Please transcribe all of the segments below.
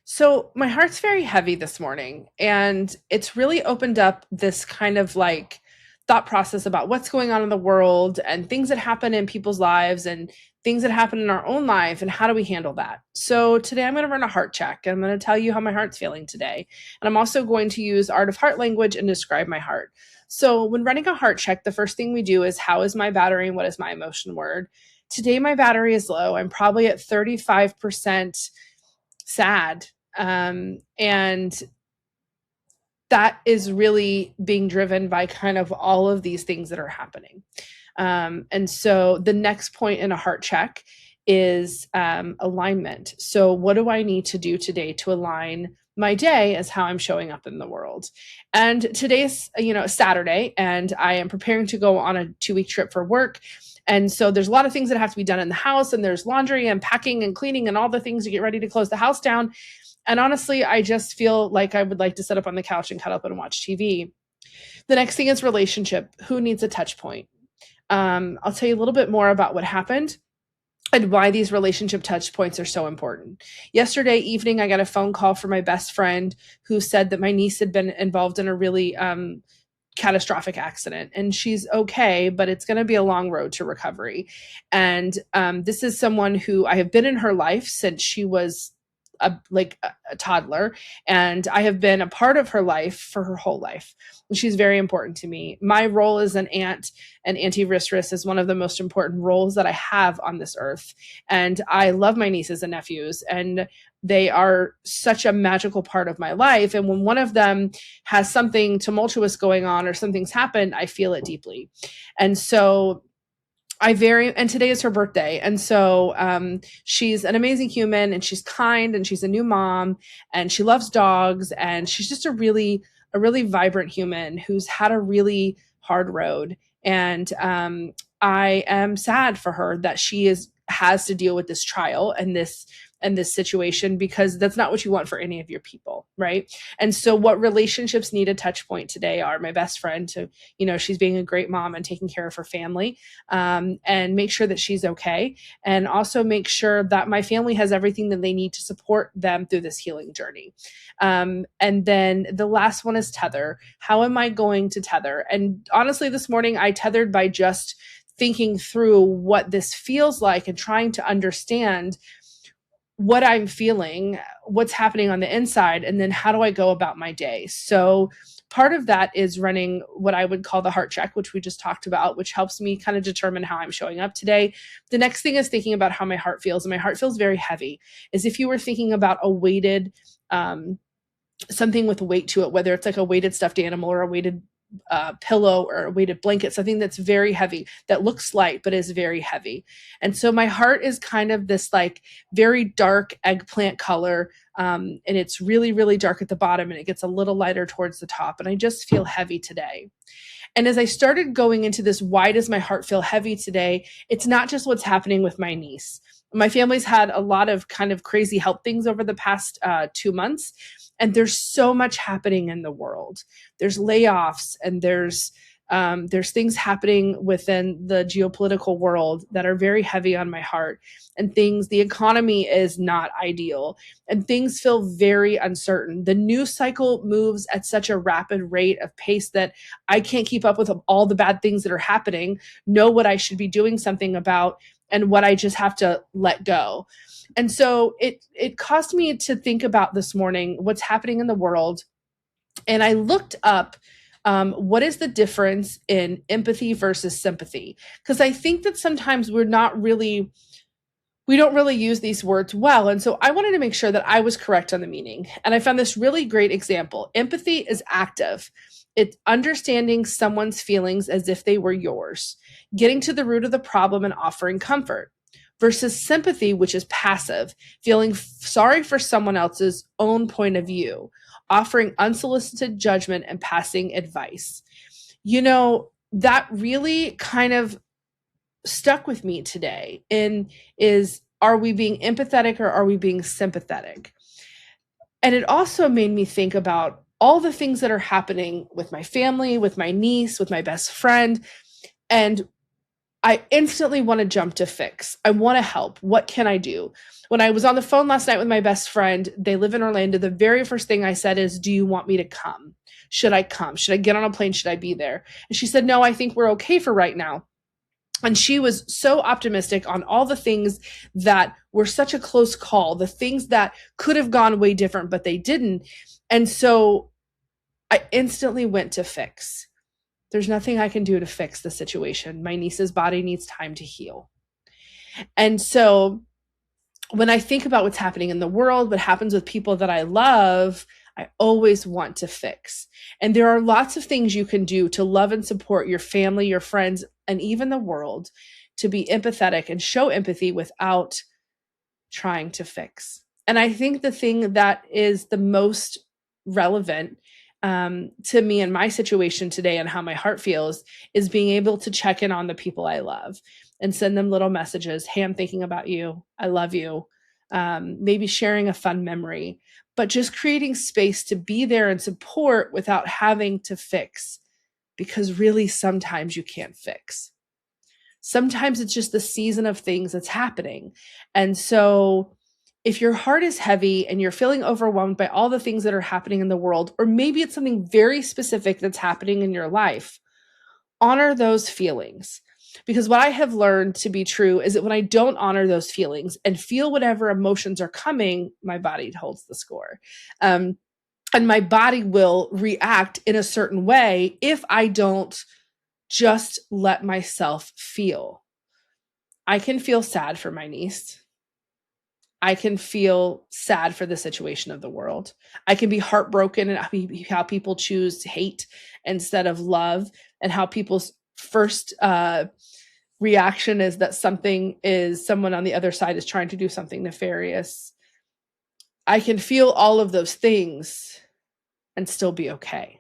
So my heart's very heavy this morning, and it's really opened up this kind of like thought process about what's going on in the world and things that happen in people's lives and things that happen in our own life and how do we handle that. So today I'm going to run a heart check and I'm going to tell you how my heart's feeling today. And I'm also going to use art of heart language and describe my heart. So when running a heart check, the first thing we do is how is my battery and what is my emotion word? Today my battery is low. I'm probably at 35% sad. And that is really being driven by kind of all of these things that are happening. And so the next point in a heart check is alignment. So, what do I need to do today to align my day as how I'm showing up in the world? And today's, Saturday, and I am preparing to go on a 2-week trip for work. And so there's a lot of things that have to be done in the house, and there's laundry and packing and cleaning and all the things to get ready to close the house down. And honestly, I just feel like I would like to sit up on the couch and cuddle up and watch TV. The next thing is relationship. Who needs a touch point? I'll tell you a little bit more about what happened and why these relationship touch points are so important. Yesterday evening, I got a phone call from my best friend who said that my niece had been involved in a really catastrophic accident and she's okay, but it's going to be a long road to recovery. And this is someone who I have been in her life since she was a toddler, and I have been a part of her life for her whole life. And she's very important to me. My role as an aunt and Auntie Risris is one of the most important roles that I have on this earth. And I love my nieces and nephews, and they are such a magical part of my life. And when one of them has something tumultuous going on or something's happened, I feel it deeply. And so and today is her birthday. And so she's an amazing human, and she's kind, and she's a new mom, and she loves dogs, and she's just a really vibrant human who's had a really hard road. And I am sad for her that has to deal with this trial and this situation, because that's not what you want for any of your people, right? And so what relationships need a touch point today are my best friend to, she's being a great mom and taking care of her family, and make sure that she's okay. And also make sure that my family has everything that they need to support them through this healing journey. And then the last one is tether. How am I going to tether? And honestly, this morning I tethered by just thinking through what this feels like and trying to understand what I'm feeling, what's happening on the inside, and then how do I go about my day? So part of that is running what I would call the heart check, which we just talked about, which helps me kind of determine how I'm showing up today. The next thing is thinking about how my heart feels. And my heart feels very heavy, as if you were thinking about a weighted, something with weight to it, whether it's like a weighted stuffed animal or a weighted pillow or a weighted blanket, something that's very heavy, that looks light, but is very heavy. And so my heart is kind of this like very dark eggplant color. And it's really, really dark at the bottom, and it gets a little lighter towards the top. And I just feel heavy today. And as I started going into this, why does my heart feel heavy today? It's not just what's happening with my niece. My family's had a lot of kind of crazy health things over the past 2 months. And there's so much happening in the world. There's layoffs, and there's things happening within the geopolitical world that are very heavy on my heart. And the economy is not ideal, and things feel very uncertain. The news cycle moves at such a rapid rate of pace that I can't keep up with all the bad things that are happening, know what I should be doing something about, and what I just have to let go. And so it caused me to think about this morning what's happening in the world. And I looked up what is the difference in empathy versus sympathy? Because I think that sometimes we don't really use these words well. And so I wanted to make sure that I was correct on the meaning. And I found this really great example. Empathy is active. It's understanding someone's feelings as if they were yours, getting to the root of the problem and offering comfort. Versus sympathy, which is passive, feeling sorry for someone else's own point of view, offering unsolicited judgment and passing advice. That really kind of stuck with me today are we being empathetic or are we being sympathetic? And it also made me think about all the things that are happening with my family, with my niece, with my best friend. And I instantly want to jump to fix. I want to help. What can I do? When I was on the phone last night with my best friend, they live in Orlando. The very first thing I said is, do you want me to come? Should I come? Should I get on a plane? Should I be there? And she said, no, I think we're okay for right now. And she was so optimistic on all the things that were such a close call, the things that could have gone way different, but they didn't. And so I instantly went to fix. There's nothing I can do to fix the situation. My niece's body needs time to heal. And so when I think about what's happening in the world, what happens with people that I love, I always want to fix. And there are lots of things you can do to love and support your family, your friends, and even the world, to be empathetic and show empathy without trying to fix. And I think the thing that is the most relevant to me and my situation today and how my heart feels is being able to check in on the people I love and send them little messages. Hey, I'm thinking about you. I love you. Maybe sharing a fun memory, but just creating space to be there and support without having to fix, because really sometimes you can't fix. Sometimes it's just the season of things that's happening. And so if your heart is heavy and you're feeling overwhelmed by all the things that are happening in the world, or maybe it's something very specific that's happening in your life, honor those feelings. Because what I have learned to be true is that when I don't honor those feelings and feel whatever emotions are coming, my body holds the score. And my body will react in a certain way if I don't just let myself feel. I can feel sad for my niece. I can feel sad for the situation of the world. I can be heartbroken at how people choose hate instead of love, and how people's first reaction is that someone on the other side is trying to do something nefarious. I can feel all of those things and still be okay.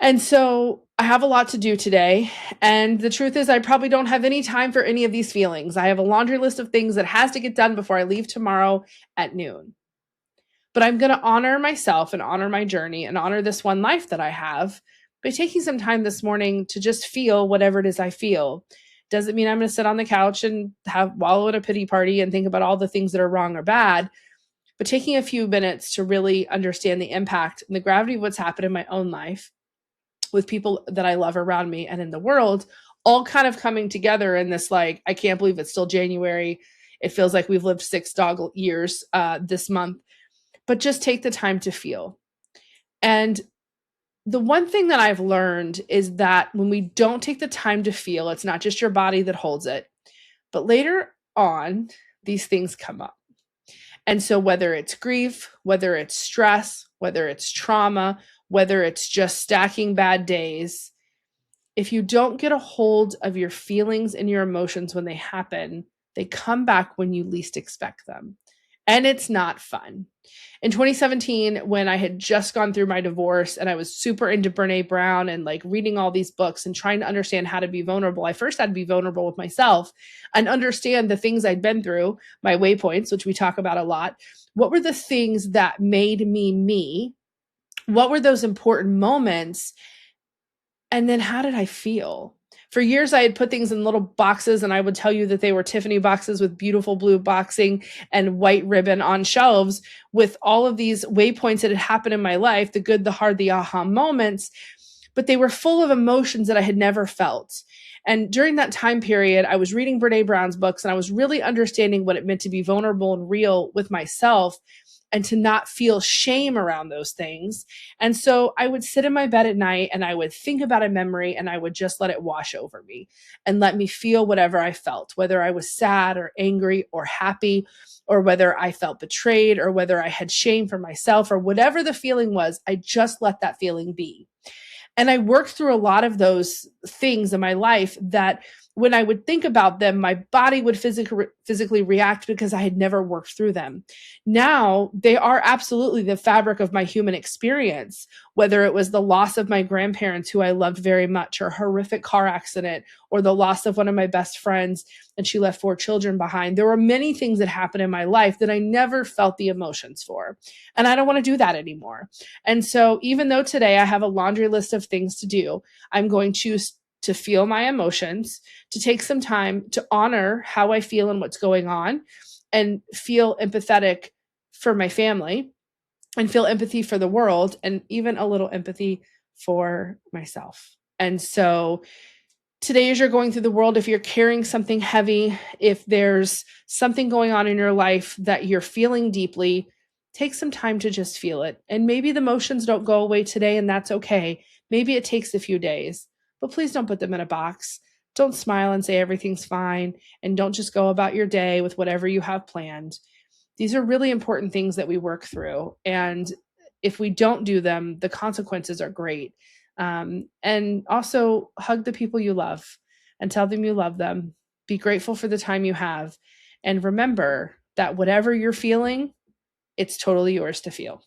And so I have a lot to do today. And the truth is, I probably don't have any time for any of these feelings. I have a laundry list of things that has to get done before I leave tomorrow at noon. But I'm going to honor myself and honor my journey and honor this one life that I have by taking some time this morning to just feel whatever it is I feel. Doesn't mean I'm going to sit on the couch and wallow in a pity party and think about all the things that are wrong or bad, but taking a few minutes to really understand the impact and the gravity of what's happened in my own life with people that I love around me and in the world, all kind of coming together in this, like, I can't believe it's still January. It feels like we've lived 6 dog years this month, but just take the time to feel. And the one thing that I've learned is that when we don't take the time to feel, it's not just your body that holds it, but later on, these things come up. And so whether it's grief, whether it's stress, whether it's trauma, whether it's just stacking bad days, if you don't get a hold of your feelings and your emotions when they happen, they come back when you least expect them. And it's not fun. In 2017, when I had just gone through my divorce and I was super into Brene Brown and like reading all these books and trying to understand how to be vulnerable, I first had to be vulnerable with myself and understand the things I'd been through, my waypoints, which we talk about a lot. What were the things that made me me? What were those important moments? And then how did I feel? For years, I had put things in little boxes, and I would tell you that they were Tiffany boxes with beautiful blue boxing and white ribbon on shelves with all of these waypoints that had happened in my life, the good, the hard, the aha moments, but they were full of emotions that I had never felt. And during that time period, I was reading Brene Brown's books, and I was really understanding what it meant to be vulnerable and real with myself and to not feel shame around those things. And so I would sit in my bed at night and I would think about a memory and I would just let it wash over me and let me feel whatever I felt, whether I was sad or angry or happy, or whether I felt betrayed, or whether I had shame for myself, or whatever the feeling was. I just let that feeling be. And I worked through a lot of those things in my life that when I would think about them, my body would physically react because I had never worked through them. Now, they are absolutely the fabric of my human experience, whether it was the loss of my grandparents, who I loved very much, or a horrific car accident, or the loss of one of my best friends, and she left 4 children behind. There were many things that happened in my life that I never felt the emotions for. And I don't want to do that anymore. And so even though today I have a laundry list of things to do, I'm going to to feel my emotions, to take some time to honor how I feel and what's going on, and feel empathetic for my family, and feel empathy for the world, and even a little empathy for myself. And so today, as you're going through the world, if you're carrying something heavy, if there's something going on in your life that you're feeling deeply, take some time to just feel it. And maybe the emotions don't go away today, and that's okay. Maybe it takes a few days, but please don't put them in a box. Don't smile and say everything's fine, and don't just go about your day with whatever you have planned. These are really important things that we work through. And if we don't do them, the consequences are great. And also hug the people you love and tell them you love them. Be grateful for the time you have. And remember that whatever you're feeling, it's totally yours to feel.